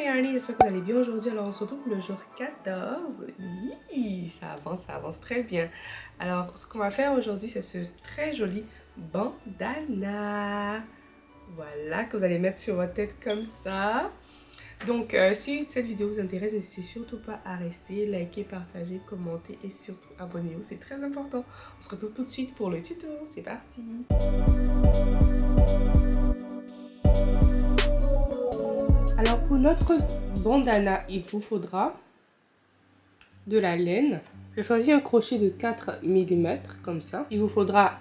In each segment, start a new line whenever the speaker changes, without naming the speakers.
Yarny, j'espère que vous allez bien aujourd'hui. Alors on se retrouve pour le jour 14. Ça avance très bien. Alors ce qu'on va faire aujourd'hui, c'est ce très joli bandana. Voilà, que vous allez mettre sur votre tête comme ça. Donc si cette vidéo vous intéresse, n'hésitez surtout pas à rester, liker, partager, commenter et surtout abonnez-vous, c'est très important. On se retrouve tout de suite pour le tuto, c'est parti. Alors pour notre bandana, il vous faudra de la laine. J'ai choisi un crochet de 4 mm comme ça. Il vous faudra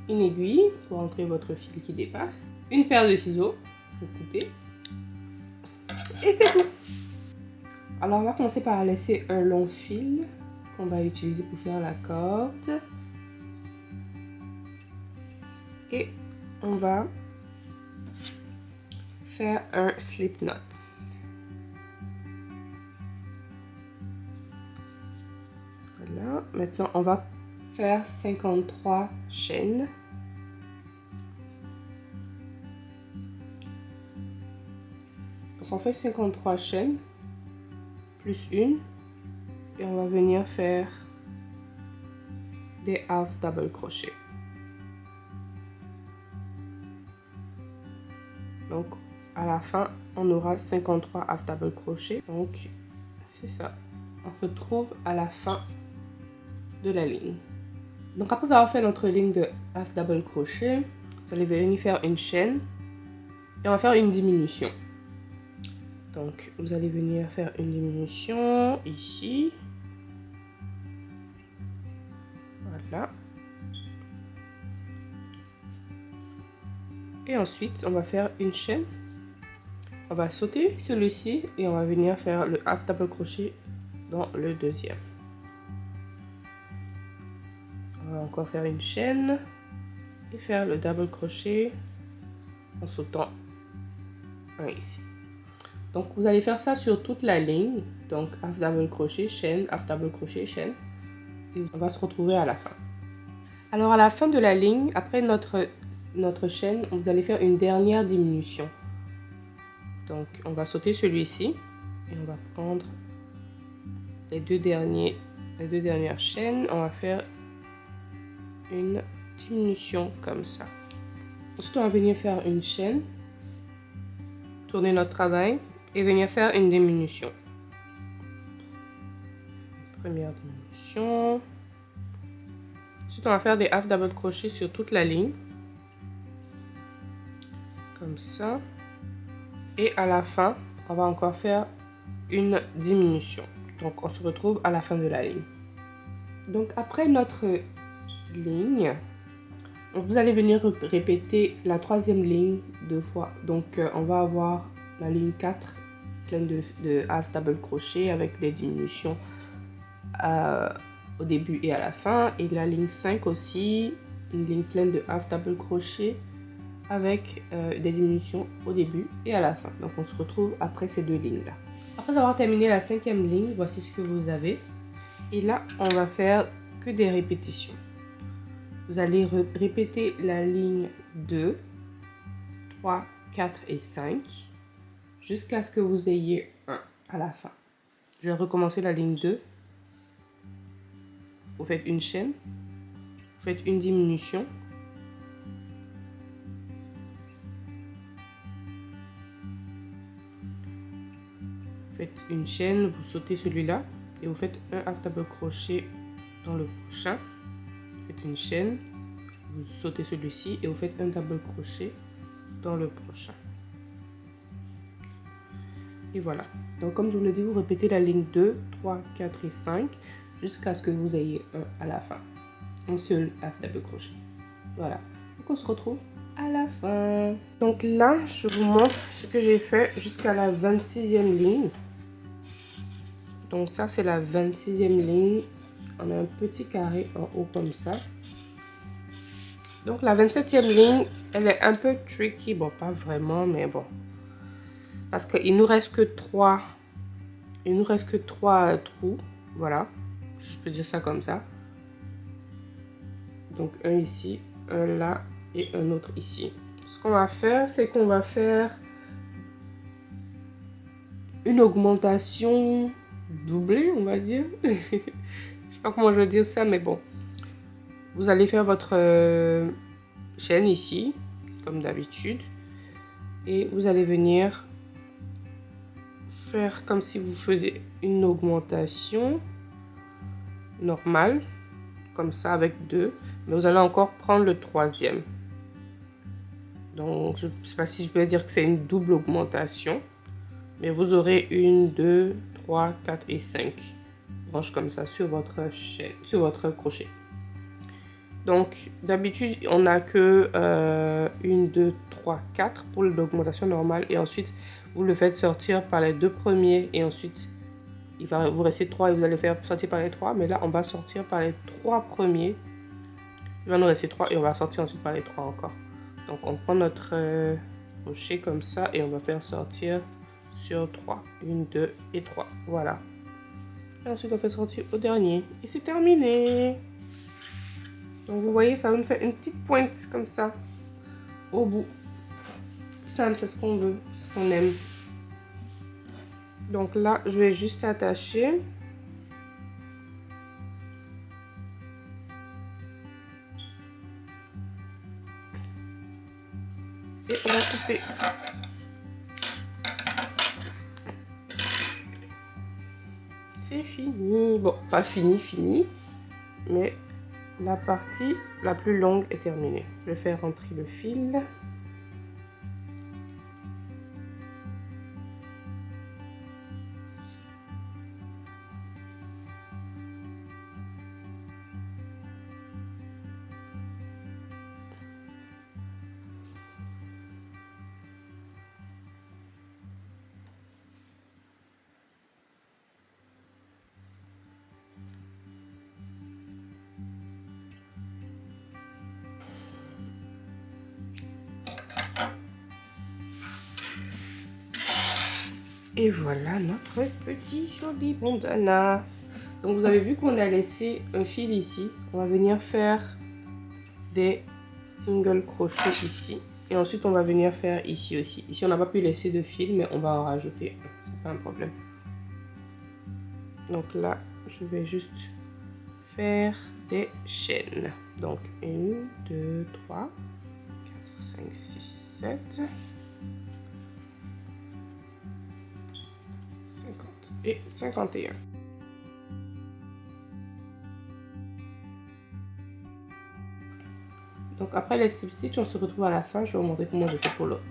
une aiguille pour entrer votre fil qui dépasse, une paire de ciseaux pour couper et c'est tout. Alors on va commencer par laisser un long fil qu'on va utiliser pour faire la corde et on va faire un slip knot. Voilà, maintenant on va faire 53 chaînes. Donc on fait 53 chaînes plus une et on va venir faire des half double crochet. Donc à la fin on aura 53 half double crochet. Donc c'est ça, on se retrouve à la fin de la ligne. Donc après avoir fait notre ligne de half double crochet, vous allez venir faire une chaîne et on va faire une diminution. Donc vous allez venir faire une diminution ici, voilà, et ensuite on va faire une chaîne. On va sauter celui-ci et on va venir faire le half double crochet dans le deuxième. On va encore faire une chaîne et faire le double crochet en sautant un ici. Donc vous allez faire ça sur toute la ligne. Donc half double crochet, chaîne, half double crochet, chaîne. Et on va se retrouver à la fin. Alors à la fin de la ligne, après notre chaîne, vous allez faire une dernière diminution. Donc on va sauter celui-ci et on va prendre les deux dernières chaînes. On va faire une diminution comme ça. Ensuite on va venir faire une chaîne, tourner notre travail et venir faire une diminution. Première diminution. Ensuite on va faire des half double crochet sur toute la ligne comme ça et à la fin on va encore faire une diminution. Donc on se retrouve à la fin de la ligne. Donc après notre ligne, vous allez venir répéter la troisième ligne deux fois. Donc on va avoir la ligne 4 pleine de half double crochet avec des diminutions au début et à la fin, et la ligne 5 aussi, une ligne pleine de half double crochet avec des diminutions au début et à la fin. Donc on se retrouve après ces deux lignes là. Après avoir terminé la cinquième ligne, voici ce que vous avez, et là on va faire que des répétitions. Vous allez répéter la ligne 2, 3, 4 et 5 jusqu'à ce que vous ayez 1 à la fin. Je vais recommencer la ligne 2. Vous faites une chaîne, vous faites une diminution, vous faites une chaîne, vous sautez celui-là et vous faites un half double crochet dans le prochain. Vous faites une chaîne, vous sautez celui-ci et vous faites un double crochet dans le prochain. Et voilà. Donc comme je vous l'ai dit, vous répétez la ligne 2, 3, 4 et 5 jusqu'à ce que vous ayez un à la fin. Un seul half double crochet. Voilà. Donc on se retrouve à la fin. Donc là, je vous montre ce que j'ai fait jusqu'à la 26e ligne. Donc ça, c'est la 26e ligne. On a un petit carré en haut comme ça. Donc la 27e ligne, elle est un peu tricky. Bon, pas vraiment, mais bon. Parce qu'il nous reste que 3. Il nous reste que 3 trous. Voilà. Je peux dire ça comme ça. Donc un ici, un là et un autre ici. Ce qu'on va faire, c'est qu'on va faire une augmentation doublée, on va dire. Je sais pas comment je vais dire ça, mais bon. Vous allez faire votre chaîne ici, comme d'habitude. Et vous allez venir faire comme si vous faisiez une augmentation normale, comme ça avec 2. Mais vous allez encore prendre le 3e. Donc, je ne sais pas si je peux dire que c'est une double augmentation. Mais vous aurez 1, 2, 3, 4 et 5 branches comme ça sur votre chaîne, sur votre crochet. Donc, d'habitude, on n'a que 1, 2, 3, 4 pour l'augmentation normale. Et ensuite, vous le faites sortir par les 2 premiers. Et ensuite, il va vous rester 3 et vous allez faire sortir par les 3. Mais là, on va sortir par les 3 premiers. Il va nous rester 3 et on va sortir ensuite par les 3 encore. Donc, on prend notre crochet comme ça et on va faire sortir sur 3. 1, 2 et 3. Voilà. Et ensuite, on fait sortir au dernier. Et c'est terminé. Donc, vous voyez, ça va nous faire une petite pointe comme ça au bout. Simple, c'est ce qu'on veut, c'est ce qu'on aime. Donc là, je vais juste attacher. Et on va couper. C'est fini. Bon, pas fini, mais la partie la plus longue est terminée. Je vais faire rentrer le fil. Et voilà notre petit joli bandana. Donc vous avez vu qu'on a laissé un fil ici. On va venir faire des single crochets ici. Et ensuite on va venir faire ici aussi. Ici on n'a pas pu laisser de fil, mais on va en rajouter. C'est pas un problème. Donc là, je vais juste faire des chaînes. Donc 1, 2, 3, 4, 5, 6, 7. 50 et 51. Donc après les slip stitch, on se retrouve à la fin. Je vais vous montrer comment je fais pour l'autre.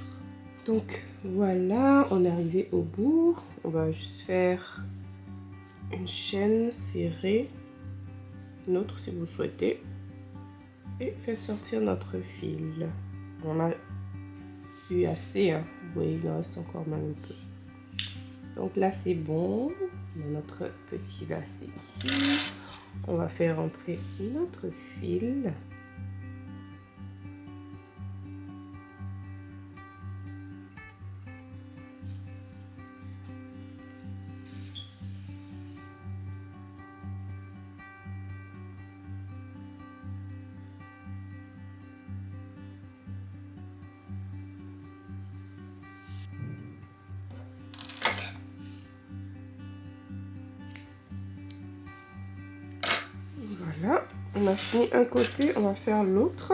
Donc voilà, on est arrivé au bout. On va juste faire une chaîne serrée, une autre si vous souhaitez, et faire sortir notre fil. On a eu assez, hein. Vous voyez, il en reste encore même un peu. Donc là c'est bon, on a notre petit lacet ici. On va faire entrer notre fil. Voilà, on a fini un côté, on va faire l'autre.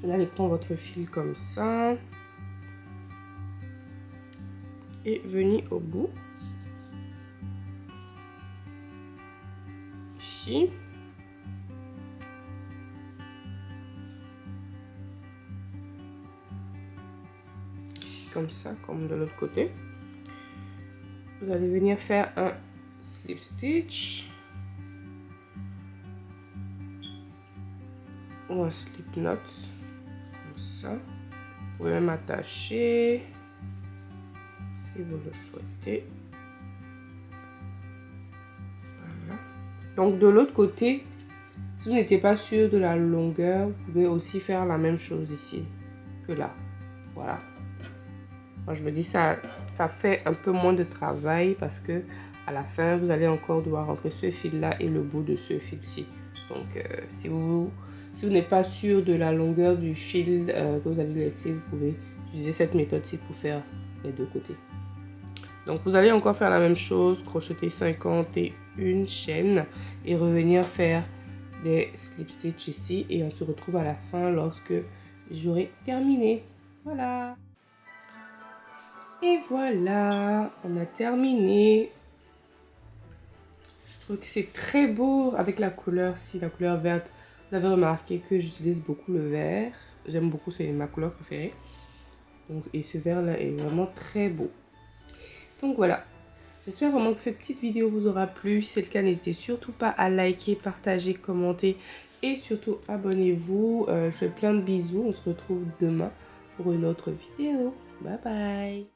Vous allez prendre votre fil comme ça et venir au bout, ici. Comme ça, comme de l'autre côté. Vous allez venir faire un slip stitch ou un slip knot comme ça. Vous pouvez même attacher si vous le souhaitez. Voilà. Donc de l'autre côté, si vous n'étiez pas sûr de la longueur, vous pouvez aussi faire la même chose ici que là. Voilà. Moi je me dis ça fait un peu moins de travail parce que à la fin vous allez encore devoir rentrer ce fil là et le bout de ce fil-ci. Donc si vous n'êtes pas sûr de la longueur du fil que vous allez laisser, vous pouvez utiliser cette méthode-ci pour faire les deux côtés. Donc vous allez encore faire la même chose, crocheter 51 chaînes et revenir faire des slip stitch ici et on se retrouve à la fin lorsque j'aurai terminé. Voilà. Et voilà, on a terminé. Je trouve que c'est très beau avec la couleur, si la couleur verte. Vous avez remarqué que j'utilise beaucoup le vert. J'aime beaucoup, c'est ma couleur préférée. Donc, et ce vert là est vraiment très beau. Donc voilà, j'espère vraiment que cette petite vidéo vous aura plu. Si c'est le cas, n'hésitez surtout pas à liker, partager, commenter et surtout abonnez-vous. Je fais plein de bisous, on se retrouve demain pour une autre vidéo. Bye bye.